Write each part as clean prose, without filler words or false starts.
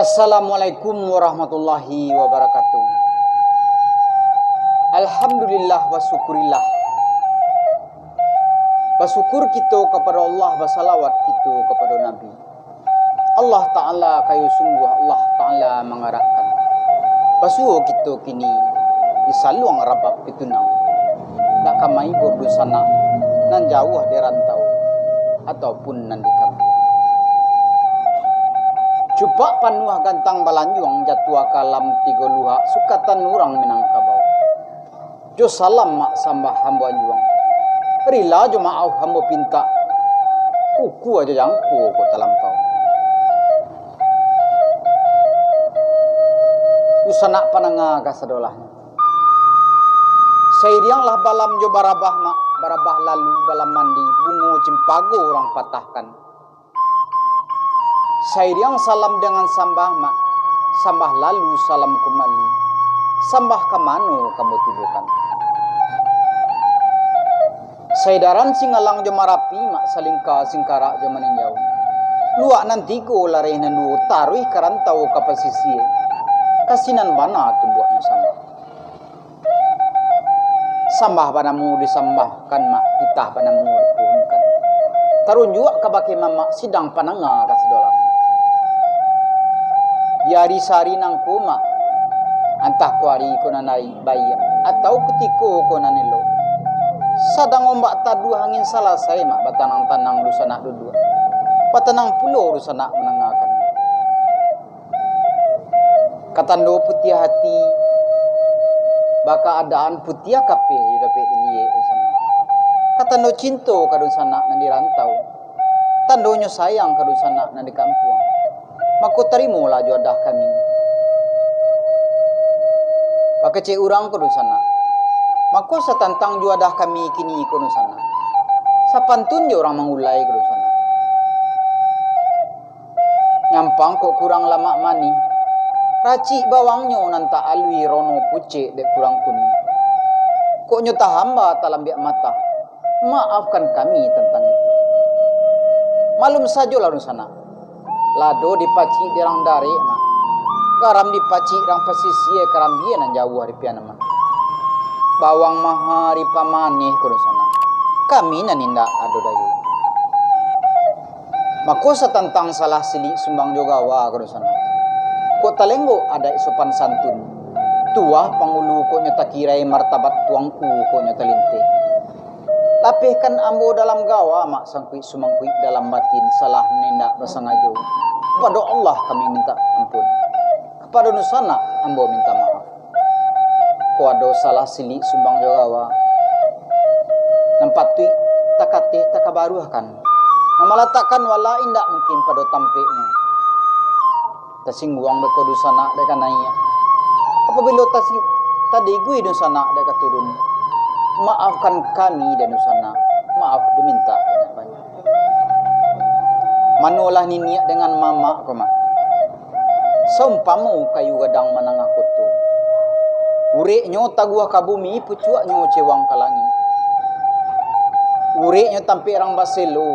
Assalamualaikum warahmatullahi wabarakatuh. Alhamdulillah wa syukurillah. Bersyukur kita kepada Allah, bersalawat kita kepada Nabi. Allah Ta'ala kayu sungguh Allah Ta'ala mengarahkan. Bersyukur kita kini disaluang rabab pitunang. Nak kamai berdusana nan jauh di rantau ataupun nan di kampung. Cuba panuah gantang balanjuang jatua kalam tiga luha sukatan urang minangkabau. Jo salam mak sambah hamba juang. Rila jo maaf hamba pinta. Kuku aja jangku ko talampau. Usana pananga kasadolah. Sairianglah balam jo barabah mak, barabah lalu balam mandi bungo cimpago orang patahkan. Sairiang salam dengan sambah mak, sambah lalu salam kembali. Sambah kamano kamu tibukan. Saidaran singalang jo marapi mak salingka singkara jo maninjau. Luak nanti ko lareh nandu taruh karantau kapasisi. Kasinan bana tumbuhnya sambah. Sambah panamu disambahkan mak, kitah panamu dipuhunkan. Tarun juga kabake mama sidang pananga kasedolah. Yari sari nang kuma antah kuari ko nanai bayar atau ketiko ko nanelo sadang ombak tadu angin salah saya mak batanang tanang rusana dudua batanang pulau rusana menangakan katando putih hati baka adaan putih kape dapat ilie rusana katando cinto kadun sana nan dirantau tandonyo sayang kadun sana nan di kampung. Maka terimalah jodoh kami. Maka cek urang ko sana. Maka satantang jodoh kami kini ko sana. Sapantun je orang mengulai ko sana. Nyampang kok kurang lama mani. Racik bawangnya nanta alwi rono pucek dek kurang kuni. Kok nyata hamba talambiak mata. Maafkan kami tentang itu. Malum saja lalu sana. Lado dipaci dirang dari mak. Garam dipaci rang pesisir karam dia nan jauh hari pian mak. Bawang mahari pamanih kudu sana. Kami nan indak ado dayu. Mako satantang salah silik sumbang jogawa kudu sana. Ko talenggo ada sopan santun. Tuah pangulu ko nyata kirai martabat tuangku ko nyata linte. Tapi kan ambo dalam gawa mak sangkui sumangkui dalam batin salah nindak bersengaja. Kepada Allah kami minta ampun. Kepada nusana ambo minta maaf. Kuado salah silik sumbang jogawa. Nampatui takate takabaruhkan. Namalatakan wala indak mungkin pada tampeknya. Tasingguang beko dusana dekan naya. Apabila tadi gue dusana dekat turun. Maafkan kami dan nusana. Maaf diminta banyak-banyak. Manolah niniak dengan mama ko mak. Saumpamu kayu gadang manangah koto. Ureknya taguah kabumi pucuaknya cewang kalangi. Ureknya tampik rang baselo.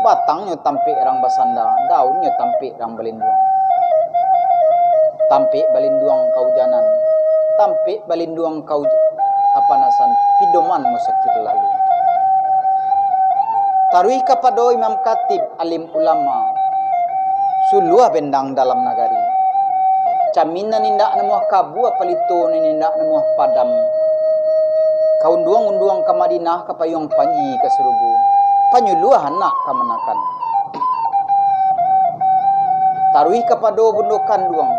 Batangnya tampik rang basanda. Daunnya tampik rang balinduang. Tampik balinduang kau janan. Tampik balinduang kau apanasan pidoman musakir lalu. Taruh kepada Imam Khatib alim ulama suluah bendang dalam nagari. Camina nindak nemuah kabu apalito nindak nemuah padam. Kaunduang-unduang ke Madinah ke payung panji ke Surugu. Panyuluah anak ke menakan. Taruh kepada bundukan duang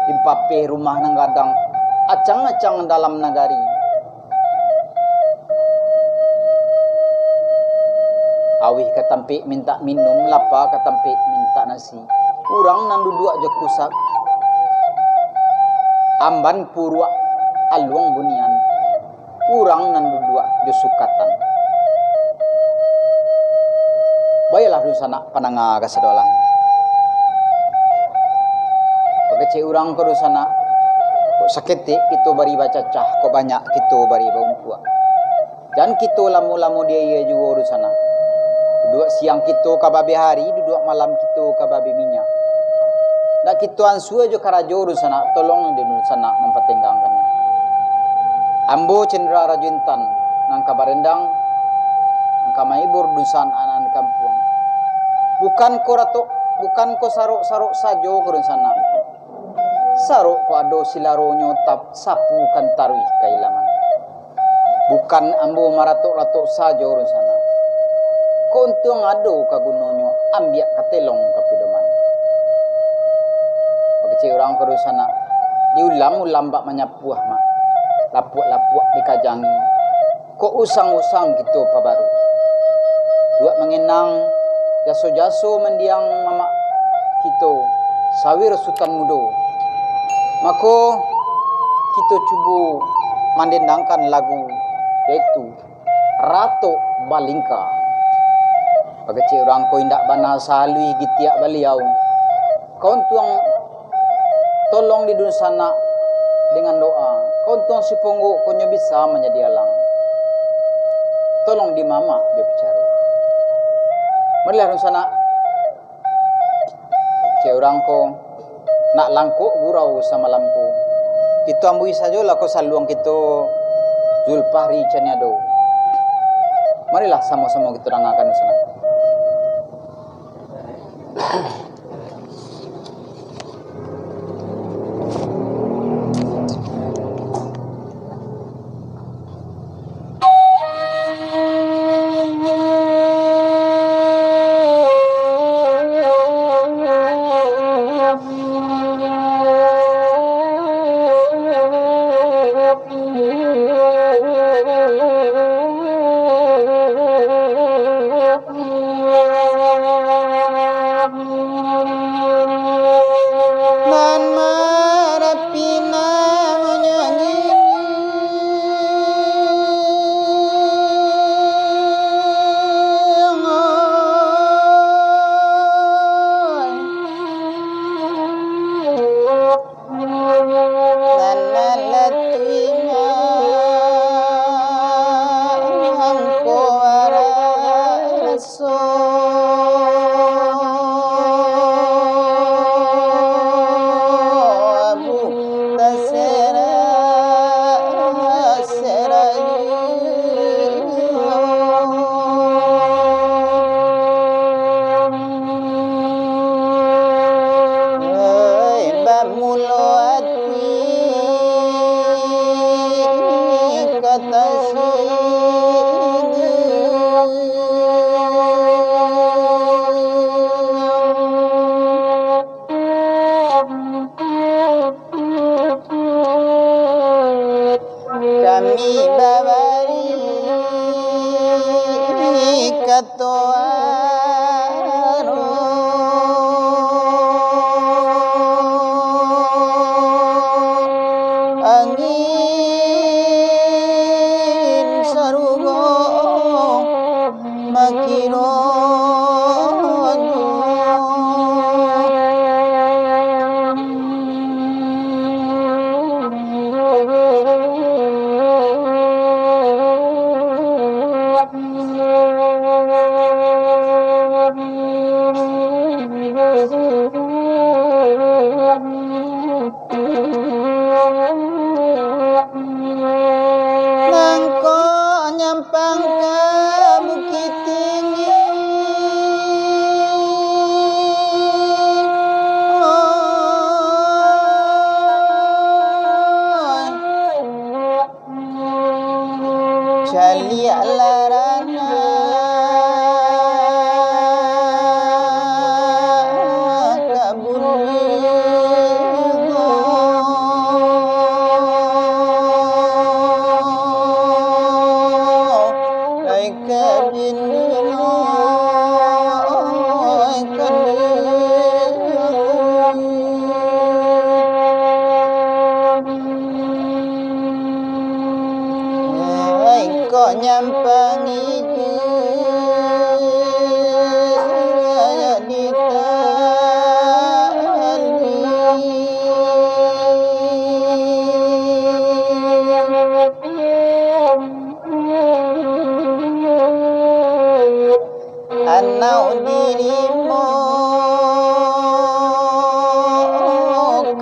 dimpape rumah nanggadang acang-acang dalam nagari. Awih katampik minta minum, lapa katampik minta nasi. Urang nan duduk je kusak. Amban purwa aluang bunian. Urang nan duduk je sukatan. Baiklah dusana pananga kasedolah. Pagece urang ko dusana. Kok sakete kita bari baca cah, kok banyak kita bari baum tua. Dan kita lamu-lamu dia juga dusana. Duduk siang kita kababe hari, duduk malam kita kababe minyak. dak kituan suwe jo karajo du sana tolong di sana mempertinggangkannya. Ambo cendera rajuntan nang kabarendang nang maibur dusan anan kampung. Bukan ko sarok sajo ko sana. Sarok ko ado silaro nyotap sapu kan tarwi kailangan. Bukan ambo maratok-ratok sajo ron sana. Ko untung ado kagunonyo ambiak katelong kapidoman. Pagci orang ko sana. Diulam bak manyapuah mak. Lapuak-lapuak dikajangi. Ko usang-usang gitu pabaru. Dua mengenang jaso-jaso mendiang mama kita sawir sultan mudo. Mako kita cuba mandendangkan lagu yaitu Rato Balingka. Pagci orang ko indak bana salui gitiak baliau. Kau tuang tolong di dunia sana dengan doa. Kau tuang si ponggo kau bisa menjadi alang. Tolong di mama dia bicara. Marilah sana cik orang ko nak langkuk gurau sama lampu. Kita ambui saja lah ko saluang kita Zulfahri Caniado. Marilah sama-sama kita rangakan sana.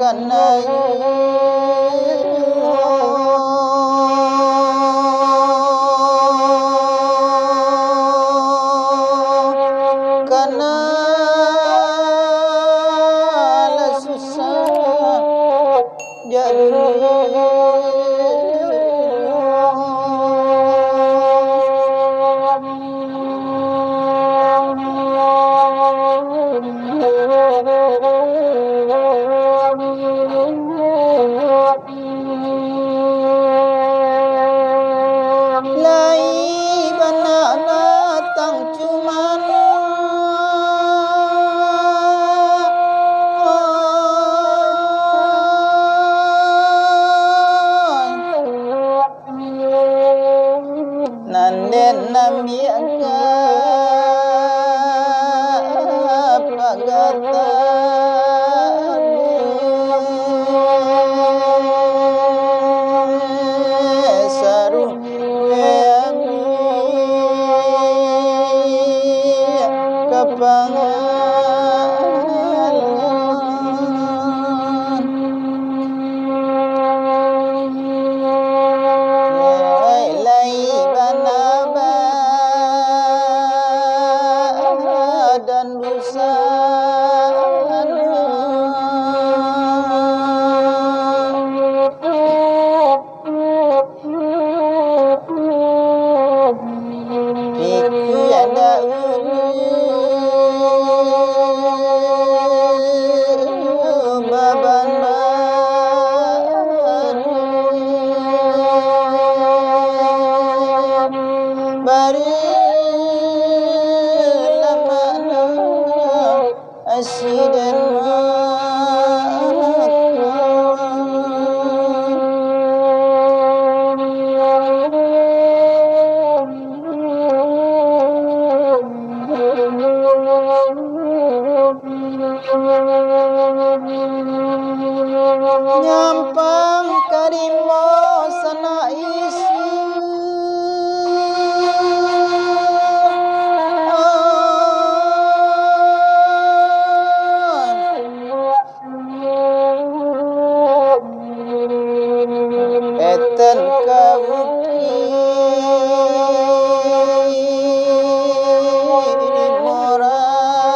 Karena susah jadi lai banana tang cuman nanden namiaka pagata saru meami kapangalan lai banaba dan Iku ada baban baru lama asiden nyampang karimo sana isi eten kabuki morayo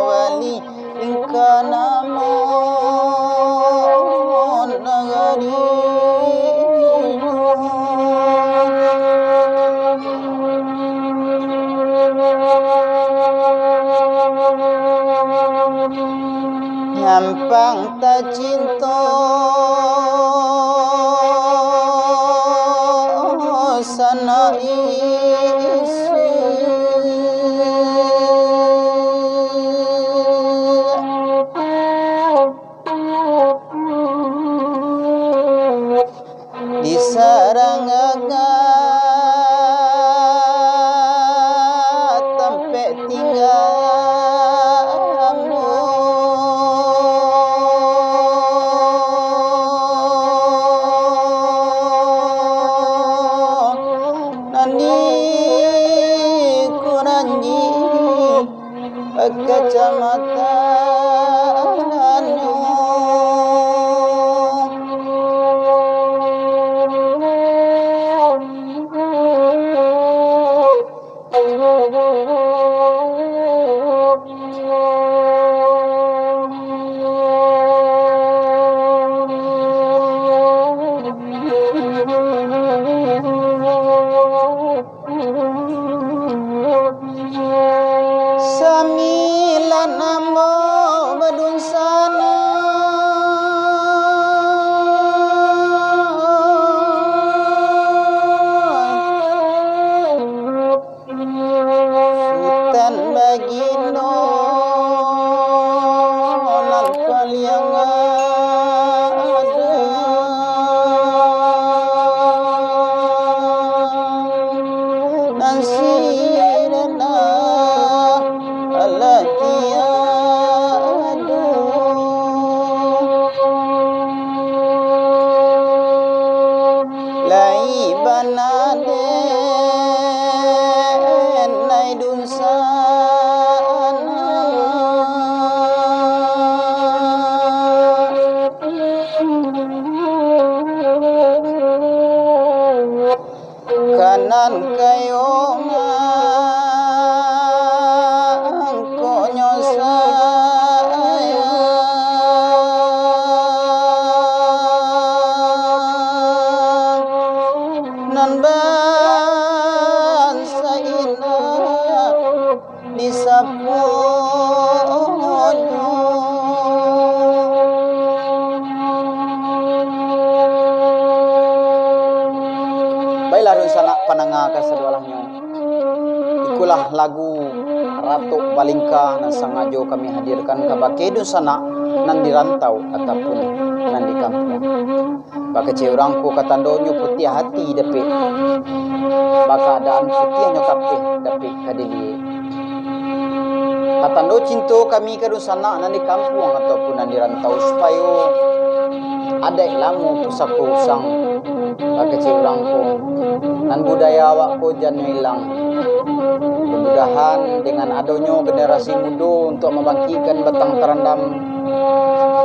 wali ingkanamon nagari nyampang ta cinta sana isi di sarangaga tempe tinggalmu nani kuranji kecamatanmu Samila namo badun sana Sultan Bagino lan kaliang ada nan sirena alatiadu lai banade nang konyo sayang nan bansa ina di saponyo. Baiklah dun sana pananga ka sa dualahnya. Ikulah lagu Ratu Balingka na sangajo kami hadirkan kabake dun sana nan dirantau ataupun nan di kampung. Baka urangku katandonyo putih hati dapi. Baka adaan putihnya kape dapi kadili. Katando cinto kami ka dun sana nan di kampung ataupun nan dirantau supaya ada lamu pusaku usang baka urangku nan budaya awakku jangan hilang. Mudah-mudahan dengan adanya generasi muda untuk membangkitkan batang terendam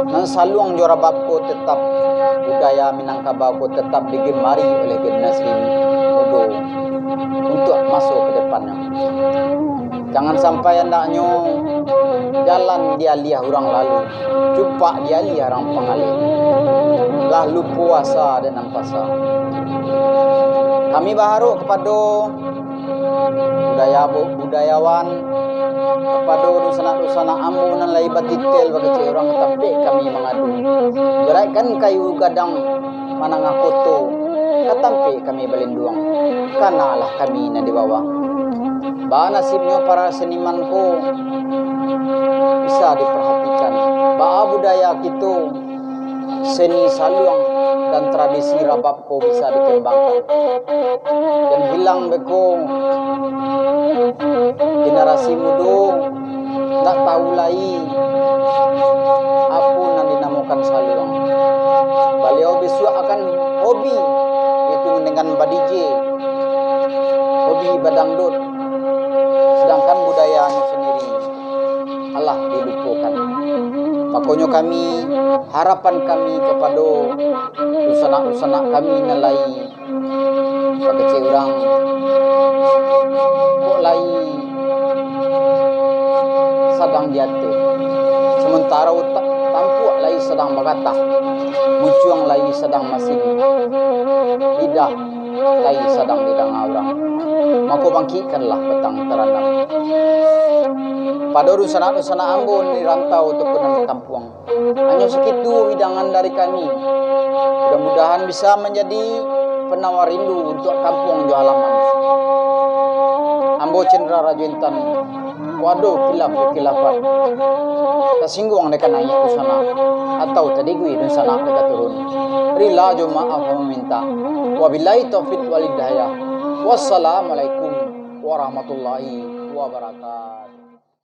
nan saluang juara babku tetap budaya Minangkabau tetap digemari oleh generasi muda untuk masuk ke depannya. Jangan sampai hendaknya jalan dia liah orang lalu, jumpa dia liah orang pengalih. Lalu puasa dan nampasa. Kami baharu kepada budayawan, kepada dusana-dusana ambu nan lai batitel bagi orang tapi kami mengadu. Jeraikan kayu gadang mananga koto, katampi kami balinduang. Kanalah kami na di bawah. Ba nasibnya para senimanku bisa diperhatikan. Ba budaya kita seni saluang dan tradisi rababko bisa dikembangkan. Dan hilang beko generasi muda tak tahu lagi apa yang dinamakan saluang. Beliau besok akan hobi itu dengan badije, hobi badangdut, sedangkan budayanya sendiri Allah dilupakan. Makanya kami, harapan kami kepada usana-usana kami nalai bagi orang kok lai sadang diate sementara tampuk lai sedang berkata muncung lai sedang masih lidah lai sedang lidang orang. Maka bangkitkanlah petang terandam pada rusana-rusana ambon di rantau ataupun di kampung. Hanya segitu hidangan dari kami. Mudah-mudahan bisa menjadi penawar rindu untuk kampung jauh halaman. Ambo Cendera Raja Intan, waduh kilaf-kilafan. Tersinggung dekat naik ke sana atau tadi gue dan sana dekat turun. Rila jo maaf meminta. Wabillahi taufiq walhidayah. Wassalamualaikum warahmatullahi wabarakatuh.